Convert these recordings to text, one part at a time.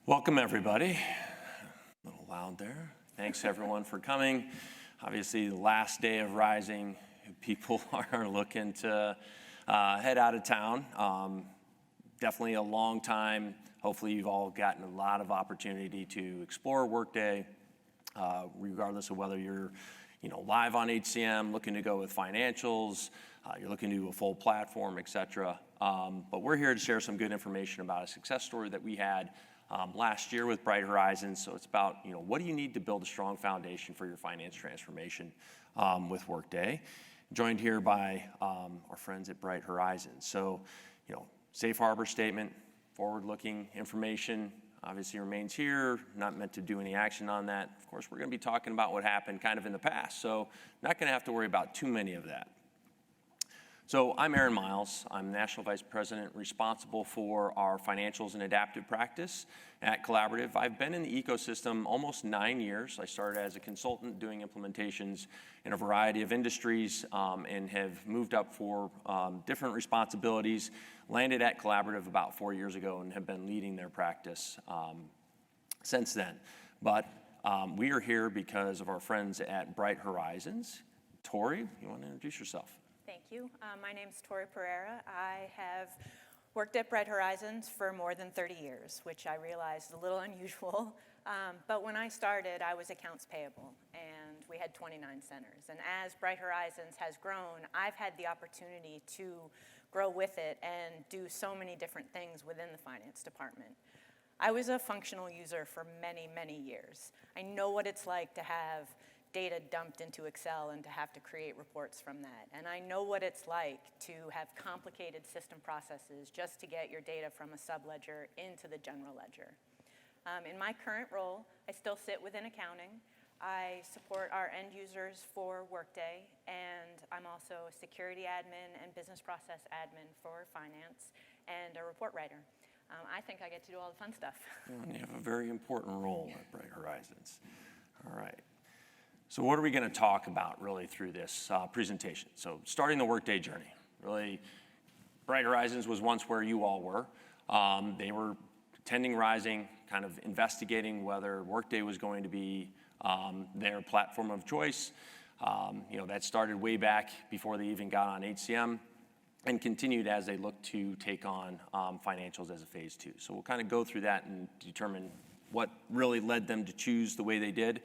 Welcome, everybody. A little loud there. Thanks, everyone, for coming. Obviously, the last day of Rising, people are looking to head out of town. Definitely a long time. Hopefully, you've all gotten a lot of opportunity to explore Workday, regardless of whether you're live on HCM, looking to go with financials, you're looking to do a full platform, et cetera. But we're here to share some good information about a success story that we had last year with Bright Horizons. So it's about, what do you need to build a strong foundation for your finance transformation with Workday? Joined here by our friends at Bright Horizons. So, safe harbor statement, forward-looking information obviously remains here, not meant to do any action on that. Of course, we're going to be talking about what happened kind of in the past, so not going to have to worry about too many of that. So I'm Aaron Miles. I'm National Vice President responsible for our financials and adaptive practice at Collaborative. I've been in the ecosystem almost 9 years. I started as a consultant doing implementations in a variety of industries and have moved up for different responsibilities. Landed at Collaborative about 4 years ago and have been leading their practice since then. But we are here because of our friends at Bright Horizons. Tori, you want to introduce yourself? Thank you. My name's Tori Pereira. I have worked at Bright Horizons for more than 30 years, which I realized is a little unusual. But when I started, I was accounts payable, and we had 29 centers. And as Bright Horizons has grown, I've had the opportunity to grow with it and do so many different things within the finance department. I was a functional user for many, many years. I know what it's like to have data dumped into Excel and to have to create reports from that. And I know what it's like to have complicated system processes just to get your data from a subledger into the general ledger. In my current role, I still sit within accounting. I support our end users for Workday, and I'm also a security admin and business process admin for finance and a report writer. I think I get to do all the fun stuff. And you have a very important role at Bright Horizons. All right. So what are we going to talk about really through this presentation? So starting the Workday journey. Really, Bright Horizons was once where you all were. They were attending Rising, kind of investigating whether Workday was going to be their platform of choice. That started way back before they even got on HCM and continued as they looked to take on financials as a phase 2. So we'll kind of go through that and determine what really led them to choose the way they did.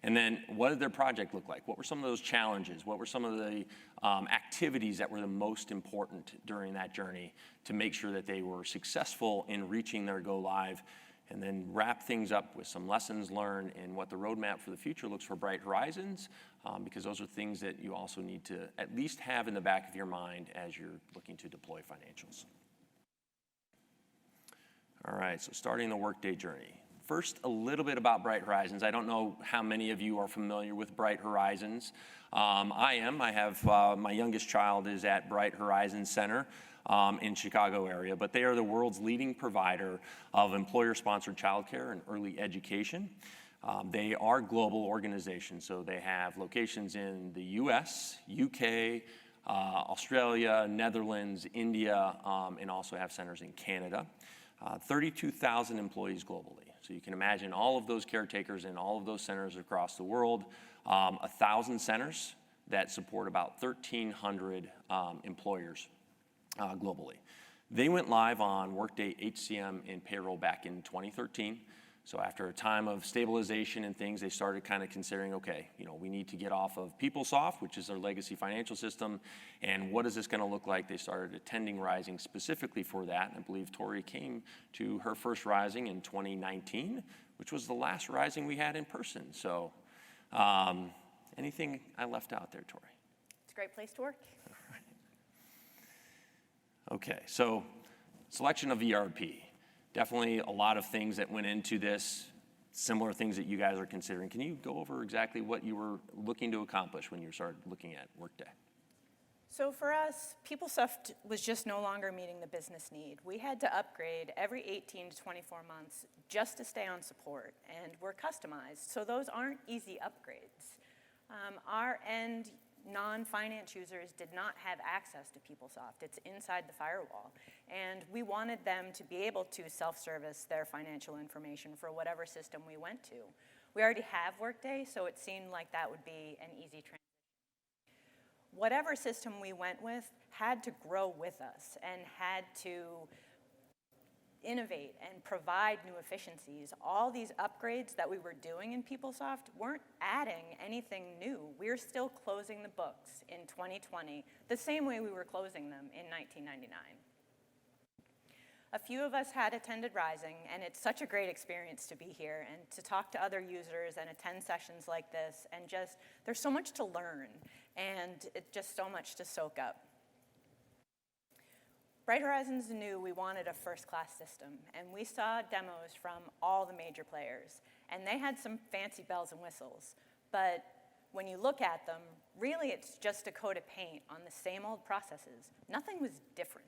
And then what did their project look like? What were some of those challenges? What were some of the activities that were the most important during that journey to make sure that they were successful in reaching their go live? And then wrap things up with some lessons learned and what the roadmap for the future looks for Bright Horizons, because those are things that you also need to at least have in the back of your mind as you're looking to deploy financials. All right, so starting the Workday journey. First, a little bit about Bright Horizons. I don't know how many of you are familiar with Bright Horizons. I am. I have my youngest child is at Bright Horizons Center in Chicago area, but they are the world's leading provider of employer-sponsored childcare and early education. They are a global organization, so they have locations in the U.S., UK, Australia, Netherlands, India, and also have centers in Canada. 32,000 employees globally. So you can imagine all of those caretakers in all of those centers across the world, 1,000 centers that support about 1,300 employers globally. They went live on Workday HCM and payroll back in 2013. So after a time of stabilization and things, they started kind of considering, okay, we need to get off of PeopleSoft, which is their legacy financial system, and what is this going to look like? They started attending Rising specifically for that, and I believe Tori came to her first Rising in 2019, which was the last Rising we had in person. So anything I left out there, Tori? It's a great place to work. All right. Okay, so selection of ERP. Definitely a lot of things that went into this, similar things that you guys are considering. Can you go over exactly what you were looking to accomplish when you started looking at Workday? So for us, PeopleSoft was just no longer meeting the business need. We had to upgrade every 18 to 24 months just to stay on support, and we're customized. So those aren't easy upgrades. Our end non-finance users did not have access to PeopleSoft. It's inside the firewall. And we wanted them to be able to self-service their financial information for whatever system we went to. We already have Workday, so it seemed like that would be an easy transition. Whatever system we went with had to grow with us and had to innovate and provide new efficiencies. All these upgrades that we were doing in PeopleSoft weren't adding anything new. We're still closing the books in 2020 the same way we were closing them in 1999. A few of us had attended Rising, and it's such a great experience to be here and to talk to other users and attend sessions like this, and just, there's so much to learn, and it's just so much to soak up. Bright Horizons knew we wanted a first-class system, and we saw demos from all the major players, and they had some fancy bells and whistles, but when you look at them, really it's just a coat of paint on the same old processes. Nothing was different.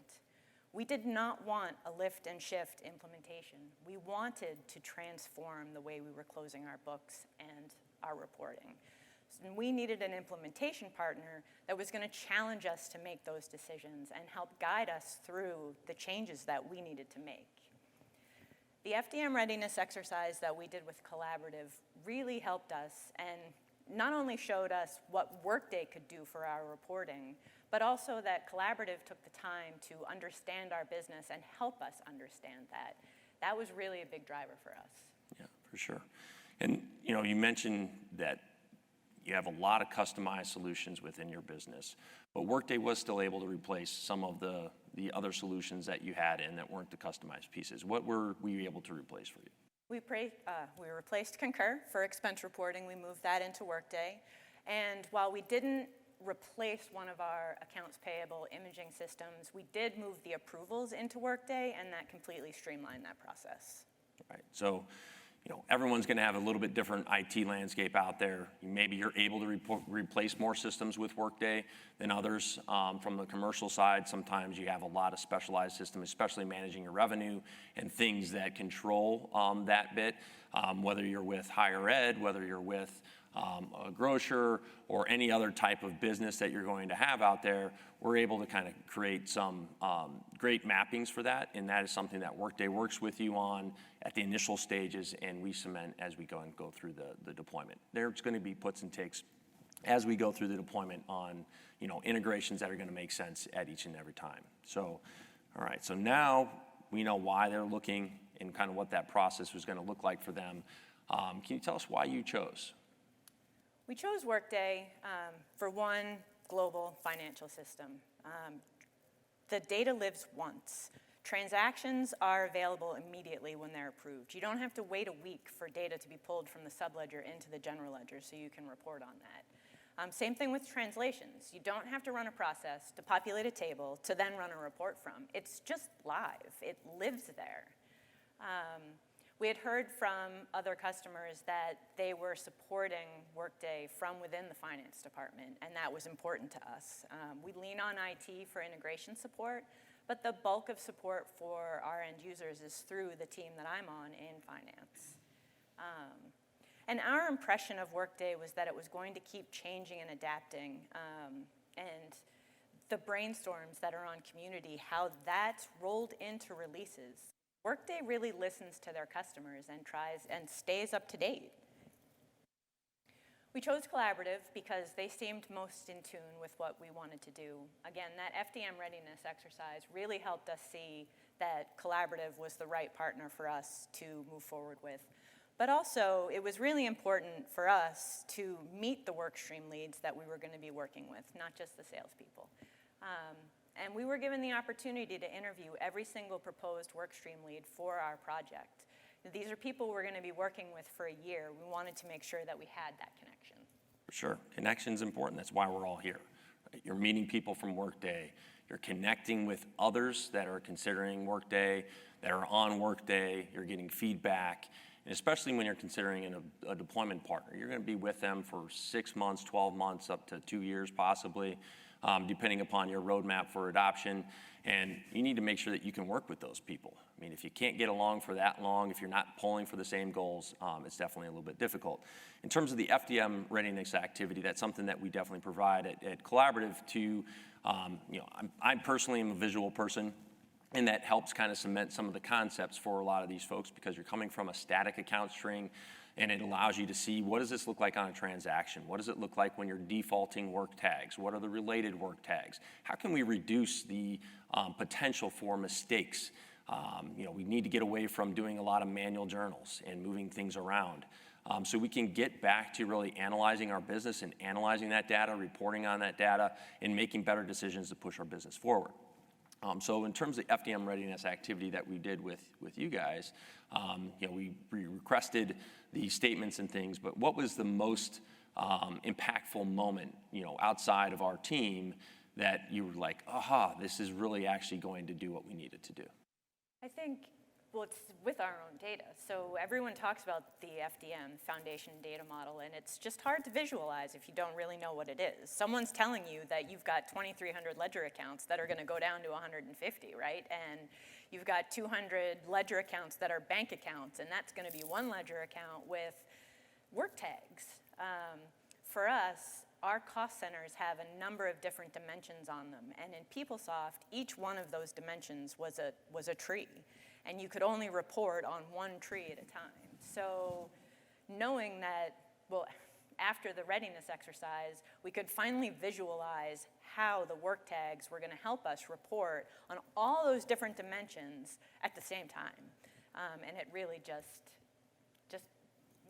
We did not want a lift and shift implementation. We wanted to transform the way we were closing our books and our reporting. And we needed an implementation partner that was going to challenge us to make those decisions and help guide us through the changes that we needed to make. The FDM readiness exercise that we did with Collaborative really helped us and not only showed us what Workday could do for our reporting, but also that Collaborative took the time to understand our business and help us understand that. That was really a big driver for us. Yeah, for sure. And you mentioned that you have a lot of customized solutions within your business, but Workday was still able to replace some of the other solutions that you had and that weren't the customized pieces. What were we able to replace for you? We replaced Concur for expense reporting. We moved that into Workday. And while we didn't replace one of our accounts payable imaging systems, we did move the approvals into Workday, and that completely streamlined that process. Right. So, everyone's going to have a little bit different IT landscape out there. Maybe you're able to replace more systems with Workday than others. From the commercial side, sometimes you have a lot of specialized systems, especially managing your revenue and things that control that bit. Whether you're with higher ed, whether you're with a grocer or any other type of business that you're going to have out there, we're able to kind of create some great mappings for that, and that is something that Workday works with you on at the initial stages, and we cement as we go through the deployment. There's going to be puts and takes as we go through the deployment on integrations that are going to make sense at each and every time. So, all right, so now we know why they're looking and kind of what that process was going to look like for them. Can you tell us why you chose? We chose Workday for one global financial system. The data lives once. Transactions are available immediately when they're approved. You don't have to wait a week for data to be pulled from the subledger into the general ledger so you can report on that. Same thing with translations. You don't have to run a process to populate a table to then run a report from. It's just live. It lives there. We had heard from other customers that they were supporting Workday from within the finance department, and that was important to us. We lean on IT for integration support, but the bulk of support for our end users is through the team that I'm on in finance. And our impression of Workday was that it was going to keep changing and adapting, and the brainstorms that are on Community, how that's rolled into releases. Workday really listens to their customers and tries and stays up to date. We chose Collaborative because they seemed most in tune with what we wanted to do. Again, that FDM readiness exercise really helped us see that Collaborative was the right partner for us to move forward with. But also, it was really important for us to meet the workstream leads that we were going to be working with, not just the salespeople. And we were given the opportunity to interview every single proposed workstream lead for our project. These are people we're going to be working with for a year. We wanted to make sure that we had that connection. For sure. Connection's important. That's why we're all here. Right? You're meeting people from Workday. You're connecting with others that are considering Workday, that are on Workday. You're getting feedback. And especially when you're considering a deployment partner. You're going to be with them for 6 months, 12 months, up to 2 years possibly. depending upon your roadmap for adoption. And you need to make sure that you can work with those people. I mean, if you can't get along for that long, if you're not pulling for the same goals, it's definitely a little bit difficult. In terms of the FDM readiness activity, that's something that we definitely provide at Collaborative to, I personally am a visual person, and that helps kind of cement some of the concepts for a lot of these folks because you're coming from a static account string, and it allows you to see what does this look like on a transaction? What does it look like when you're defaulting work tags? What are the related work tags? How can we reduce the potential for mistakes? We need to get away from doing a lot of manual journals and moving things around. So we can get back to really analyzing our business and analyzing that data, reporting on that data, and making better decisions to push our business forward. So in terms of the FDM readiness activity that we did with you guys, we requested the statements and things, but what was the most impactful moment, outside of our team that you were like, aha, this is really actually going to do what we needed to do? I think, well, it's with our own data. So everyone talks about the FDM, Foundation Data Model, and it's just hard to visualize if you don't really know what it is. Someone's telling you that you've got 2,300 ledger accounts that are going to go down to 150, right? And you've got 200 ledger accounts that are bank accounts, and that's going to be one ledger account with work tags. For us, our cost centers have a number of different dimensions on them, and in PeopleSoft, each one of those dimensions was a tree, and you could only report on one tree at a time. So knowing that, well, after the readiness exercise, we could finally visualize how the work tags were going to help us report on all those different dimensions at the same time, and it really just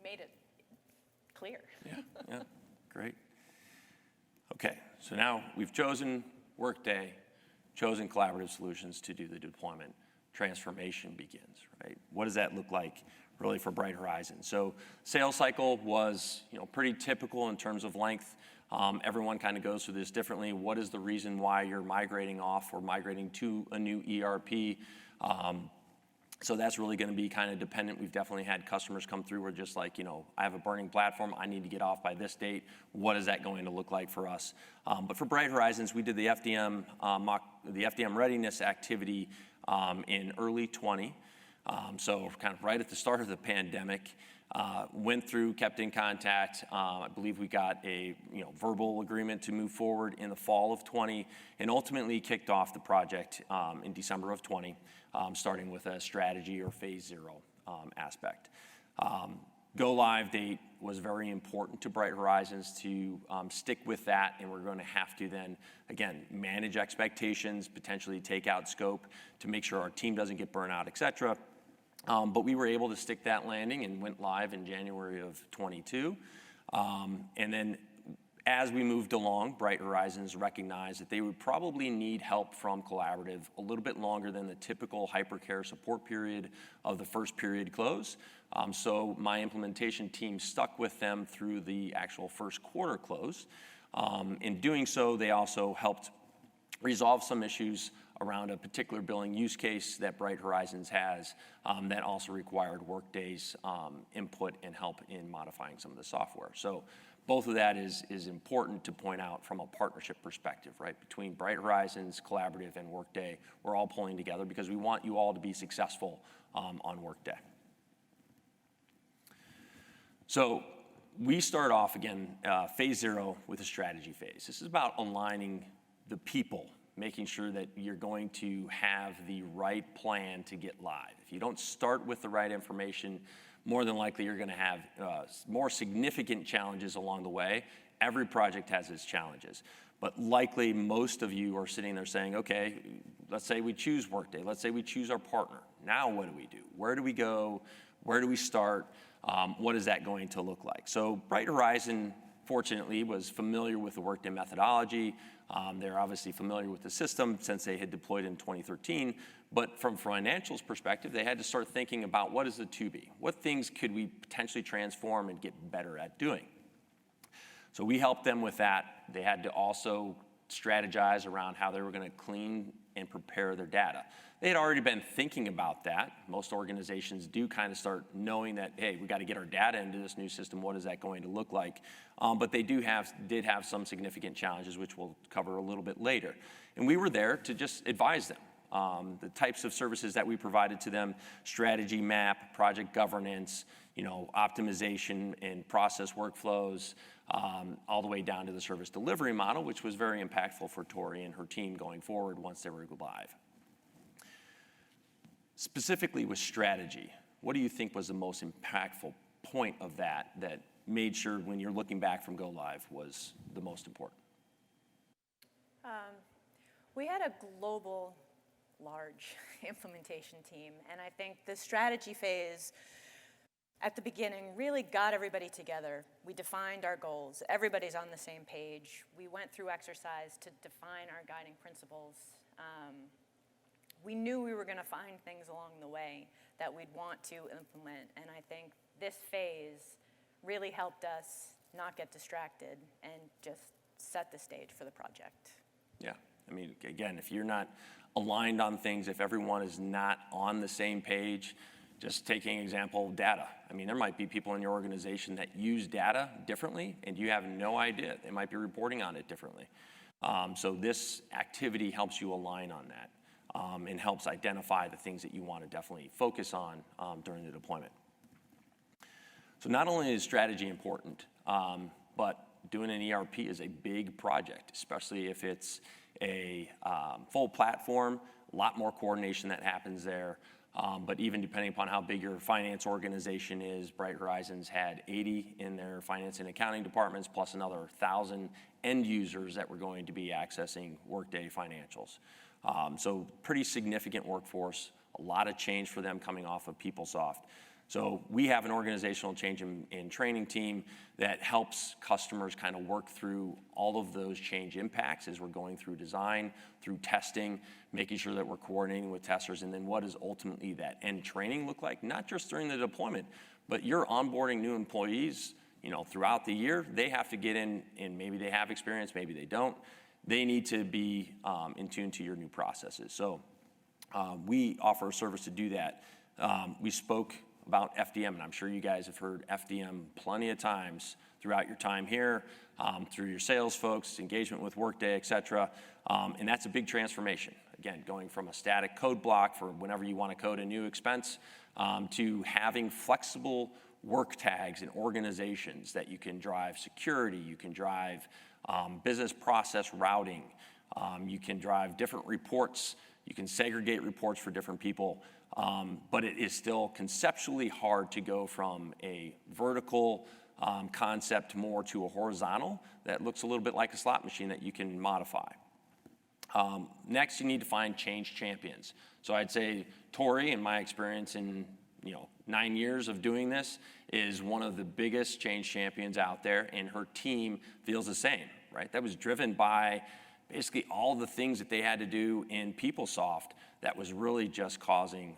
made it clear. Yeah, great. Okay, so now we've chosen Workday, chosen Collaborative Solutions to do the deployment. Transformation begins, right? What does that look like really for Bright Horizons? So sales cycle was pretty typical in terms of length. Everyone kind of goes through this differently. What is the reason why you're migrating off or migrating to a new ERP? So that's really going to be kind of dependent. We've definitely had customers come through who are just like, I have a burning platform. I need to get off by this date. What is that going to look like for us? But for Bright Horizons, we did the FDM readiness activity in early 20. So kind of right at the start of the pandemic. Went through, kept in contact. I believe we got a verbal agreement to move forward in the fall of 20, and ultimately kicked off the project in December of 20, starting with a strategy or phase 0 aspect. Go live date was very important to Bright Horizons to stick with that, and we're going to have to then, again, manage expectations, potentially take out scope to make sure our team doesn't get burnt out, et cetera. But we were able to stick that landing and went live in January of 22. And then as we moved along, Bright Horizons recognized that they would probably need help from Collaborative a little bit longer than the typical hypercare support period of the first period close. So my implementation team stuck with them through the actual first quarter close. In doing so, they also helped resolve some issues around a particular billing use case that Bright Horizons has that also required Workday's input and help in modifying some of the software. So both of that is important to point out from a partnership perspective, right? Between Bright Horizons, Collaborative, and Workday, we're all pulling together because we want you all to be successful on Workday. So we start off, again, phase 0 with a strategy phase. This is about aligning the people, making sure that you're going to have the right plan to get live. If you don't start with the right information, more than likely you're going to have more significant challenges along the way. Every project has its challenges. But likely most of you are sitting there saying, okay, let's say we choose Workday. Let's say we choose our partner. Now what do we do? Where do we go? Where do we start? What is that going to look like? So Bright Horizon, fortunately, was familiar with the Workday methodology. They're obviously familiar with the system since they had deployed in 2013. But from financials perspective, they had to start thinking about what is the to-be? What things could we potentially transform and get better at doing? So we helped them with that. They had to also strategize around how they were going to clean and prepare their data. They had already been thinking about that. Most organizations do kind of start knowing that, hey, we got to get our data into this new system. What is that going to look like? But they did have some significant challenges, which we'll cover a little bit later. And we were there to just advise them. The types of services that we provided to them: strategy map, project governance, optimization and process workflows, all the way down to the service delivery model, which was very impactful for Tori and her team going forward once they were live. Specifically with strategy, what do you think was the most impactful point of that made sure when you're looking back from go live was the most important? We had a global, large implementation team, and I think the strategy phase at the beginning really got everybody together. We defined our goals. Everybody's on the same page. We went through exercise to define our guiding principles. We knew we were going to find things along the way that we'd want to implement, and I think this phase really helped us not get distracted and just set the stage for the project. Yeah, I mean, again, if you're not aligned on things, if everyone is not on the same page, just taking an example of data. I mean, there might be people in your organization that use data differently, and you have no idea. They might be reporting on it differently. So this activity helps you align on that and helps identify the things that you want to definitely focus on during the deployment. So not only is strategy important, but doing an ERP is a big project, especially if it's a full platform, a lot more coordination that happens there. But even depending upon how big your finance organization is, Bright Horizons had 80 in their finance and accounting departments, plus another 1,000 end users that were going to be accessing Workday financials. So pretty significant workforce, a lot of change for them coming off of PeopleSoft. So we have an organizational change in training team that helps customers kind of work through all of those change impacts as we're going through design, through testing, making sure that we're coordinating with testers, and then what does ultimately that end training look like, not just during the deployment, but you're onboarding new employees, throughout the year. They have to get in, and maybe they have experience, maybe they don't. They need to be in tune to your new processes. So we offer a service to do that. We spoke about FDM, and I'm sure you guys have heard FDM plenty of times throughout your time here, through your sales folks, engagement with Workday, et cetera. And that's a big transformation. Again, going from a static code block for whenever you want to code a new expense to having flexible work tags and organizations that you can drive security, you can drive business process routing, you can drive different reports, you can segregate reports for different people. But it is still conceptually hard to go from a vertical concept more to a horizontal that looks a little bit like a slot machine that you can modify. Next, you need to find change champions. So I'd say Tori, in my experience in 9 years of doing this, is one of the biggest change champions out there, and her team feels the same, right? That was driven by basically all the things that they had to do in PeopleSoft that was really just causing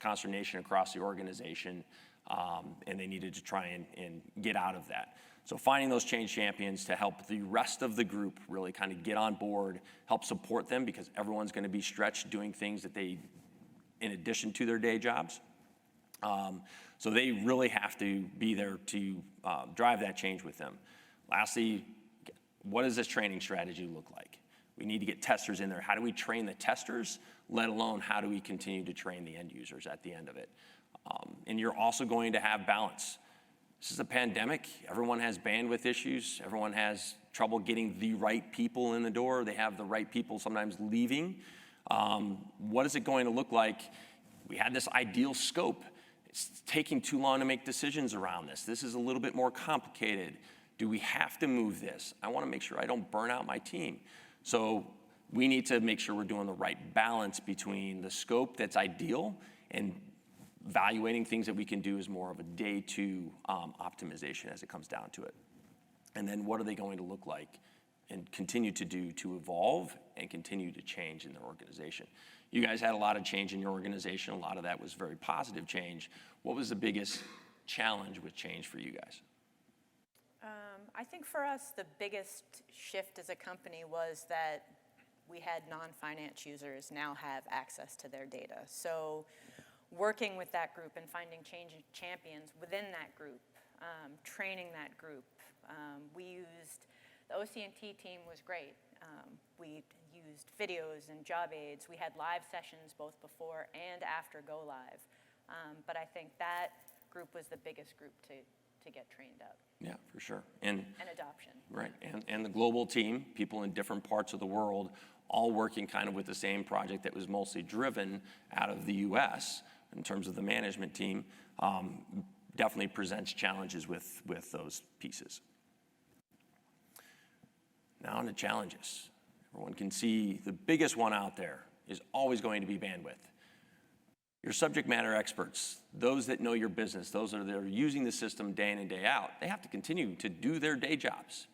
consternation across the organization, and they needed to try and get out of that. So finding those change champions to help the rest of the group really kind of get on board, help support them, because everyone's going to be stretched doing things that they, in addition to their day jobs. So they really have to be there to drive that change with them. Lastly, what does this training strategy look like? We need to get testers in there. How do we train the testers, let alone how do we continue to train the end users at the end of it? And you're also going to have balance. This is a pandemic. Everyone has bandwidth issues. Everyone has trouble getting the right people in the door. They have the right people sometimes leaving. What is it going to look like? We had this ideal scope. It's taking too long to make decisions around this. This is a little bit more complicated. Do we have to move this? I want to make sure I don't burn out my team. So we need to make sure we're doing the right balance between the scope that's ideal and evaluating things that we can do as more of a day two optimization as it comes down to it. And then what are they going to look like and continue to do to evolve and continue to change in their organization? You guys had a lot of change in your organization. A lot of that was very positive change. What was the biggest challenge with change for you guys? I think for us, the biggest shift as a company was that we had non-finance users now have access to their data. So working with that group and finding champions within that group, training that group. The OC&T team was great. We used videos and job aids. We had live sessions both before and after go live. But I think that group was the biggest group to get trained up. Yeah, for sure. And adoption. Right, and the global team, people in different parts of the world, all working kind of with the same project that was mostly driven out of the US in terms of the management team, definitely presents challenges with those pieces. Now on to challenges. Everyone can see the biggest one out there is always going to be bandwidth. Your subject matter experts, those that know your business, those that are using the system day in and day out, they have to continue to do their day jobs.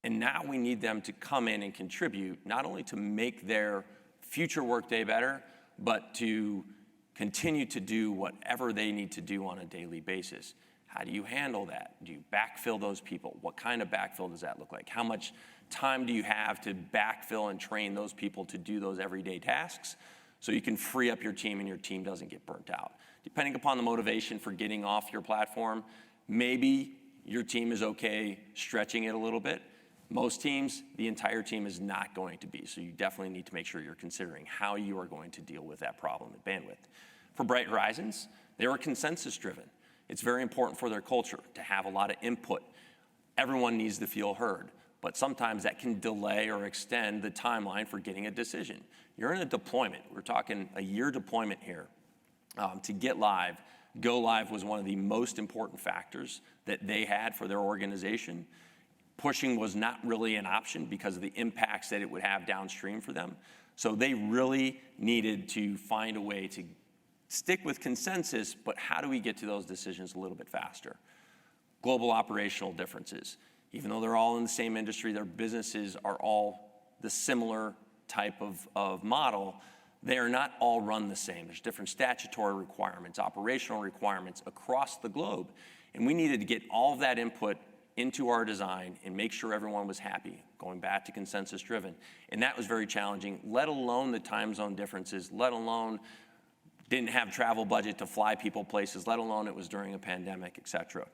And now we need them to come in and contribute, not only to make their future workday better, but to continue to do whatever they need to do on a daily basis. How do you handle that? Do you backfill those people? What kind of backfill does that look like? How much time do you have to backfill and train those people to do those everyday tasks so you can free up your team and your team doesn't get burnt out? Depending upon the motivation for getting off your platform, maybe your team is okay stretching it a little bit. Most teams, the entire team is not going to be, so you definitely need to make sure you're considering how you are going to deal with that problem with bandwidth. For Bright Horizons, they were consensus driven. It's very important for their culture to have a lot of input. Everyone needs to feel heard, but sometimes that can delay or extend the timeline for getting a decision. You're in a deployment. We're talking a year deployment here. To get live, go live was one of the most important factors that they had for their organization. Pushing was not really an option because of the impacts that it would have downstream for them. So they really needed to find a way to stick with consensus, but how do we get to those decisions a little bit faster? Global operational differences. Even though they're all in the same industry, their businesses are all the similar type of model, they are not all run the same. There's different statutory requirements, operational requirements across the globe. And we needed to get all of that input into our design and make sure everyone was happy, going back to consensus driven. And that was very challenging, let alone the time zone differences, let alone didn't have travel budget to fly people places, let alone it was during a pandemic, et cetera.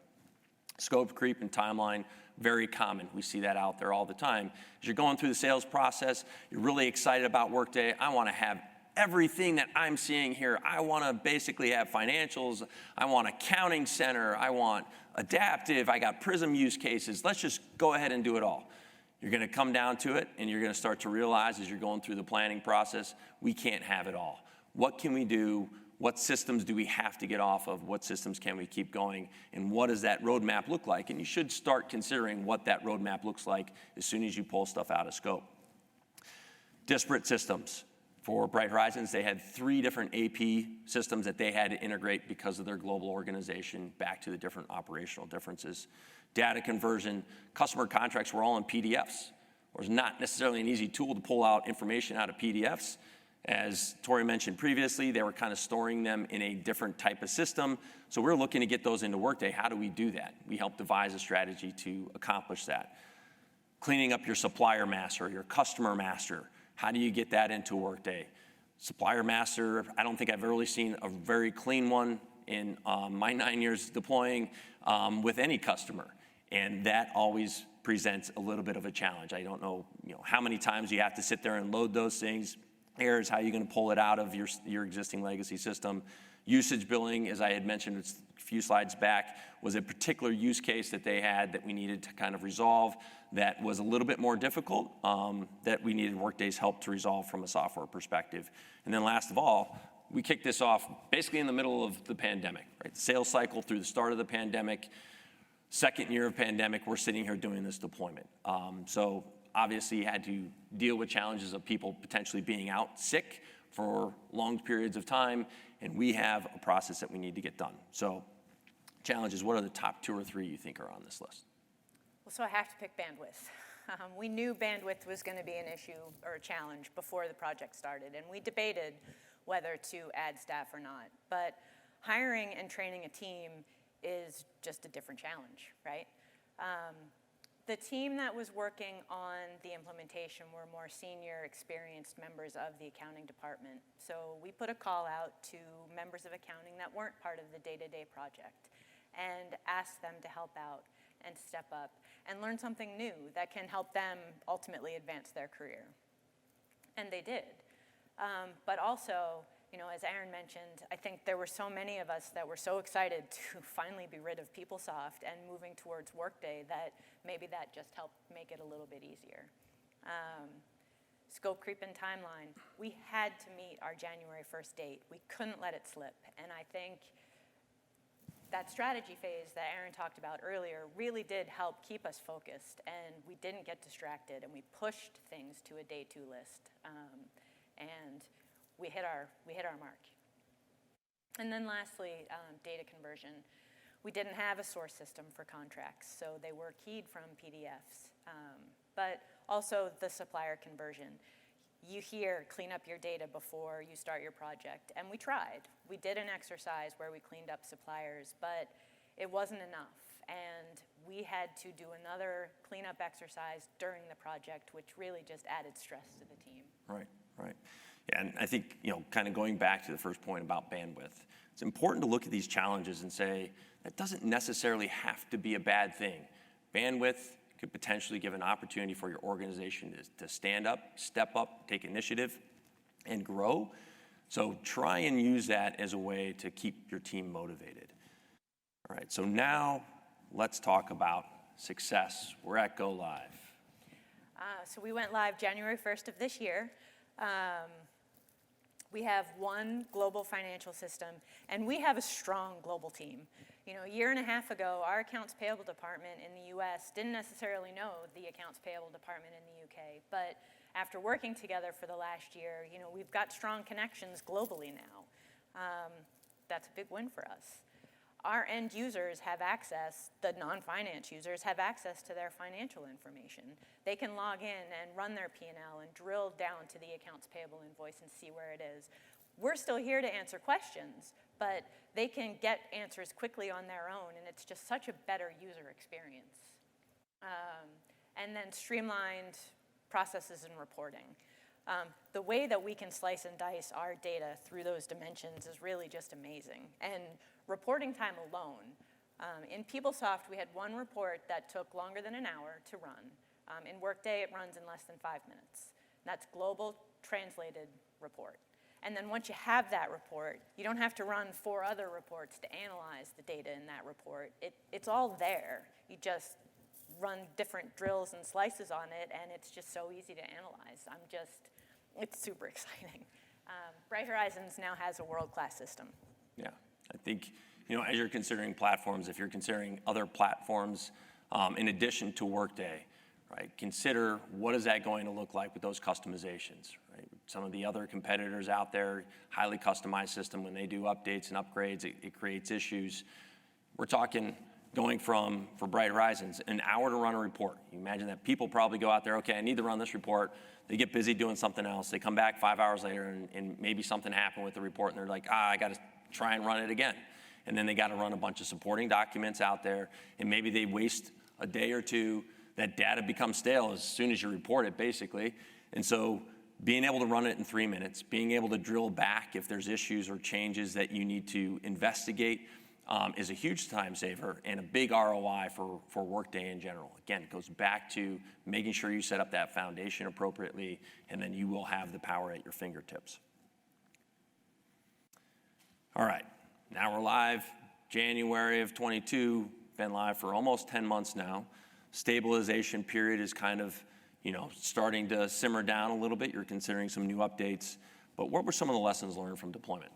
Scope creep and timeline, very common. We see that out there all the time. As you're going through the sales process, you're really excited about Workday. I want to have everything that I'm seeing here. I want to basically have financials. I want accounting center. I want adaptive. I got Prism use cases. Let's just go ahead and do it all. You're going to come down to it, and you're going to start to realize as you're going through the planning process, we can't have it all. What can we do? What systems do we have to get off of? What systems can we keep going? And what does that roadmap look like? And you should start considering what that roadmap looks like as soon as you pull stuff out of scope. Disparate systems. For Bright Horizons, they had 3 different AP systems that they had to integrate because of their global organization, back to the different operational differences. Data conversion, customer contracts were all in PDFs. It was not necessarily an easy tool to pull out information out of PDFs. As Tori mentioned previously, they were kind of storing them in a different type of system. So we're looking to get those into Workday. How do we do that? We helped devise a strategy to accomplish that. Cleaning up your supplier master, your customer master. How do you get that into Workday? Supplier master, I don't think I've really seen a very clean one in my 9 years deploying with any customer. And that always presents a little bit of a challenge. I don't know, how many times you have to sit there and load those things. Errors, how are you going to pull it out of your existing legacy system? Usage billing, as I had mentioned a few slides back, was a particular use case that they had that we needed to kind of resolve that was a little bit more difficult, that we needed Workday's help to resolve from a software perspective. And then last of all, we kicked this off basically in the middle of the pandemic, right? The sales cycle through the start of the pandemic, second year of pandemic, we're sitting here doing this deployment. So obviously you had to deal with challenges of people potentially being out sick for long periods of time, and we have a process that we need to get done. So challenges, what are the top 2 or 3 you think are on this list? Well, so I have to pick bandwidth. We knew bandwidth was going to be an issue or a challenge before the project started, and we debated whether to add staff or not. But hiring and training a team is just a different challenge, right? The team that was working on the implementation were more senior, experienced members of the accounting department. So we put a call out to members of accounting that weren't part of the day-to-day project and asked them to help out and step up and learn something new that can help them ultimately advance their career. And they did. But also, as Aaron mentioned, I think there were so many of us that were so excited to finally be rid of PeopleSoft and moving towards Workday that maybe that just helped make it a little bit easier. Scope creep and timeline. We had to meet our January 1st date. We couldn't let it slip. And I think that strategy phase that Aaron talked about earlier really did help keep us focused, and we didn't get distracted, and we pushed things to a day 2 list. And we hit our mark. And then lastly, data conversion. We didn't have a source system for contracts, so they were keyed from PDFs. But also the supplier conversion. You hear clean up your data before you start your project, and we tried. We did an exercise where we cleaned up suppliers, but it wasn't enough. And we had to do another cleanup exercise during the project, which really just added stress to the team. Right. Yeah, and I think, kind of going back to the first point about bandwidth, it's important to look at these challenges and say, that doesn't necessarily have to be a bad thing. Bandwidth could potentially give an opportunity for your organization to stand up, step up, take initiative, and grow. So try and use that as a way to keep your team motivated. All right, so now let's talk about success. We're at Go Live. So we went live January 1st of this year. We have one global financial system, and we have a strong global team. A year and a half ago, our accounts payable department in the US didn't necessarily know the accounts payable department in the UK, but after working together for the last year, we've got strong connections globally now. That's a big win for us. Our end users have access, the non-finance users have access to their financial information. They can log in and run their P&L and drill down to the accounts payable invoice and see where it is. We're still here to answer questions, but they can get answers quickly on their own, and it's just such a better user experience. And then streamlined processes and reporting. The way that we can slice and dice our data through those dimensions is really just amazing. And reporting time alone. In PeopleSoft, we had one report that took longer than an hour to run. In Workday, it runs in less than 5 minutes. That's global translated report. And then once you have that report, you don't have to run 4 other reports to analyze the data in that report. It's all there. You just run different drills and slices on it, and it's just so easy to analyze. It's super exciting. Bright Horizons now has a world-class system. Yeah, I think, as you're considering platforms, if you're considering other platforms in addition to Workday, right, consider what is that going to look like with those customizations, right? Some of the other competitors out there, highly customized system, when they do updates and upgrades, it creates issues. We're talking going from, for Bright Horizons, an hour to run a report. You imagine that people probably go out there, okay, I need to run this report. They get busy doing something else. They come back 5 hours later and maybe something happened with the report and they're like, I got to try and run it again. And then they got to run a bunch of supporting documents out there, and maybe they waste a day or two. That data becomes stale as soon as you report it, basically. And so being able to run it in 3 minutes, being able to drill back if there's issues or changes that you need to investigate is a huge time saver and a big ROI for Workday in general. Again, it goes back to making sure you set up that foundation appropriately, and then you will have the power at your fingertips. All right, now we're live. January of 22, been live for almost 10 months now. Stabilization period is kind of, starting to simmer down a little bit. You're considering some new updates. But what were some of the lessons learned from deployment?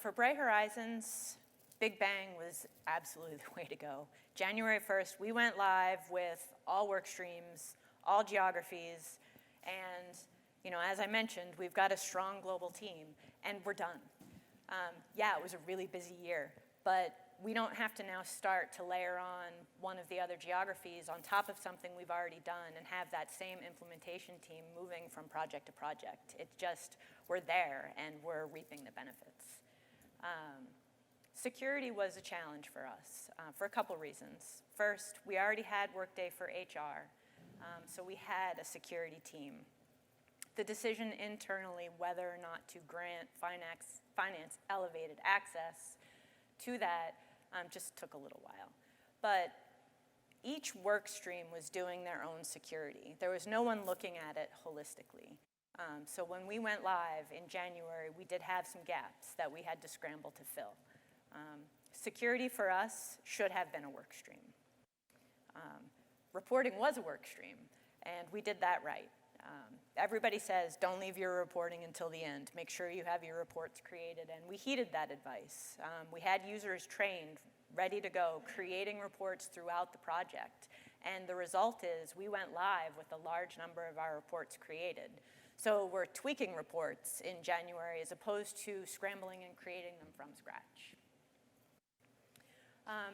For Bright Horizons, Big Bang was absolutely the way to go. January 1st, we went live with all work streams, all geographies, and as I mentioned, we've got a strong global team, and we're done. It was a really busy year, but we don't have to now start to layer on one of the other geographies on top of something we've already done and have that same implementation team moving from project to project. It's just, we're there and we're reaping the benefits. Security was a challenge for us for a couple reasons. First, we already had Workday for HR, so we had a security team. The decision internally whether or not to grant finance elevated access to that just took a little while. But each work stream was doing their own security. There was no one looking at it holistically. So when we went live in January, we did have some gaps that we had to scramble to fill. Security for us should have been a work stream. Reporting was a work stream, and we did that right. Everybody says, don't leave your reporting until the end. Make sure you have your reports created, and we heeded that advice. We had users trained, ready to go, creating reports throughout the project. And the result is we went live with a large number of our reports created. So we're tweaking reports in January as opposed to scrambling and creating them from scratch.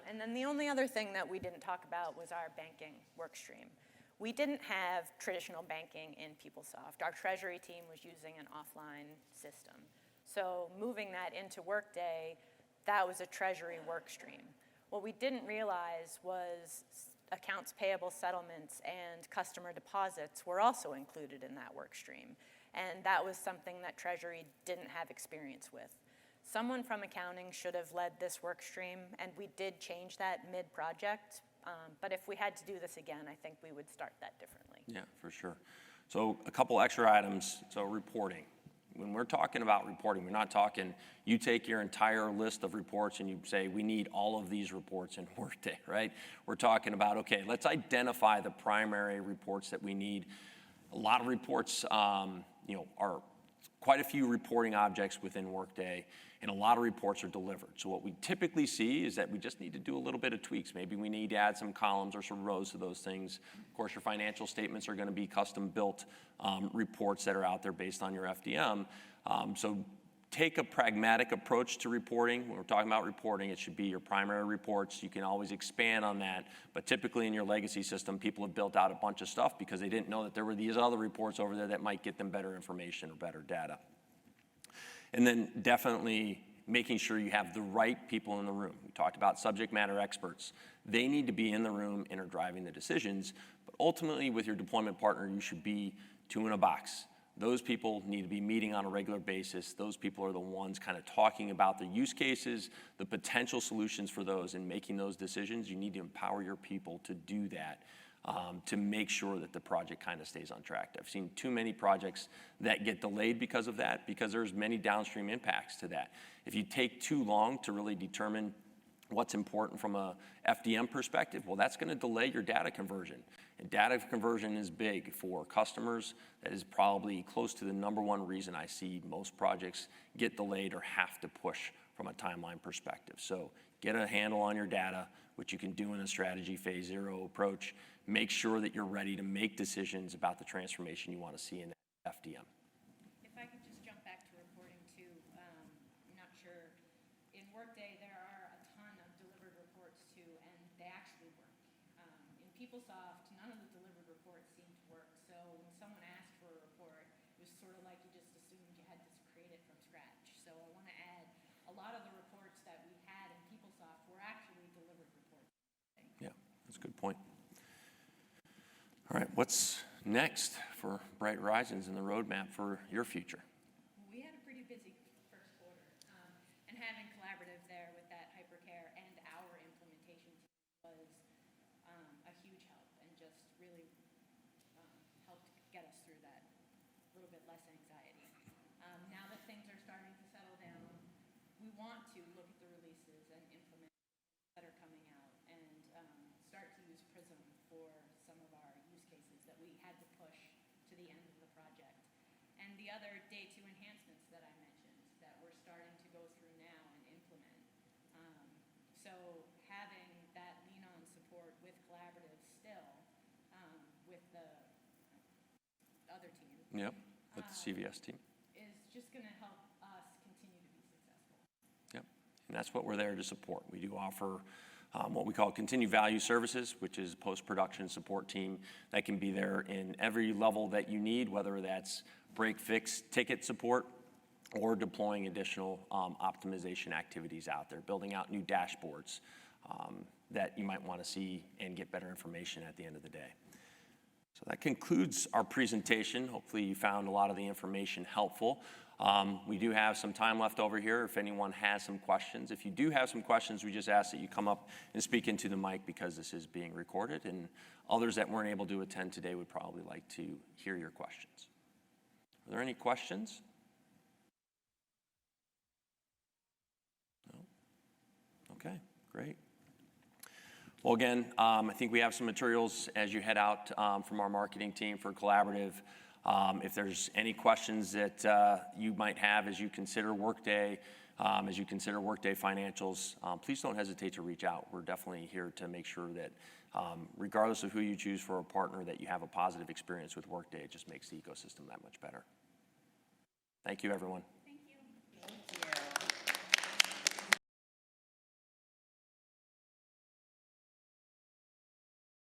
And then the only other thing that we didn't talk about was our banking work stream. We didn't have traditional banking in PeopleSoft. Our treasury team was using an offline system. So moving that into Workday, that was a treasury work stream. What we didn't realize was accounts payable settlements and customer deposits were also included in that work stream. And that was something that treasury didn't have experience with. Someone from accounting should have led this work stream, and we did change that mid-project. But if we had to do this again, I think we would start that differently. Yeah, for sure. So a couple extra items. So reporting. When we're talking about reporting, we're not talking, you take your entire list of reports and you say, we need all of these reports in Workday, right? We're talking about, okay, let's identify the primary reports that we need. A lot of reports, are quite a few reporting objects within Workday, and a lot of reports are delivered. So what we typically see is that we just need to do a little bit of tweaks. Maybe we need to add some columns or some rows to those things. Of course, your financial statements are going to be custom-built reports that are out there based on your FDM. So take a pragmatic approach to reporting. When we're talking about reporting, it should be your primary reports. You can always expand on that. But typically in your legacy system, people have built out a bunch of stuff because they didn't know that there were these other reports over there that might get them better information or better data. And then definitely making sure you have the right people in the room. We talked about subject matter experts. They need to be in the room and are driving the decisions. But ultimately, with your deployment partner, you should be two in a box. Those people need to be meeting on a regular basis. Those people are the ones kind of talking about the use cases, the potential solutions for those, and making those decisions. You need to empower your people to do that. To make sure that the project kind of stays on track. I've seen too many projects that get delayed because of that, because there's many downstream impacts to that. If you take too long to really determine what's important from a FDM perspective, well, that's going to delay your data conversion. And data conversion is big for customers. That is probably close to the number one reason I see most projects get delayed or have to push from a timeline perspective. So get a handle on your data, which you can do in a strategy phase 0 approach. Make sure that you're ready to make decisions about the transformation you want to see in FDM. If I could just jump back to reporting too, I'm not sure. In Workday, there are a ton of delivered reports too, and they actually work. In PeopleSoft, none of the delivered reports seem to work. So when someone asked for a report, it was sort of like you just assumed you had to create it from scratch. So I want to add, a lot of the reports that we had in PeopleSoft were actually delivered reports. Yeah, that's a good point. All right, what's next for Bright Horizons and the roadmap for your future? We had a pretty busy first quarter, and having collaborative there with that hypercare and our implementation team was a huge help and just really helped get us through that little bit less anxiety. Now that things are starting to settle down, we want to look at the releases and implement that are coming out and start to use Prism for some of our use cases that we had to push to the end of the project. And the other day 2 enhancements that I mentioned that we're starting to go through now and implement. So having that lean-on support with collaborative still with the other team. Yep, with the CVS team. Is just going to help us continue to be successful. Yep, and that's what we're there to support. We do offer what we call continued value services, which is post-production support team that can be there in every level that you need, whether that's break, fix, ticket support, or deploying additional optimization activities out there, building out new dashboards that you might want to see and get better information at the end of the day. So that concludes our presentation. Hopefully you found a lot of the information helpful. We do have some time left over here if anyone has some questions. If you do have some questions, we just ask that you come up and speak into the mic because this is being recorded, and others that weren't able to attend today would probably like to hear your questions. Are there any questions? No? Okay, great. Well, again, I think we have some materials as you head out from our marketing team for Collaborative. If there's any questions that you might have as you consider Workday, financials, please don't hesitate to reach out. We're definitely here to make sure that regardless of who you choose for a partner, that you have a positive experience with Workday. It just makes the ecosystem that much better. Thank you, everyone.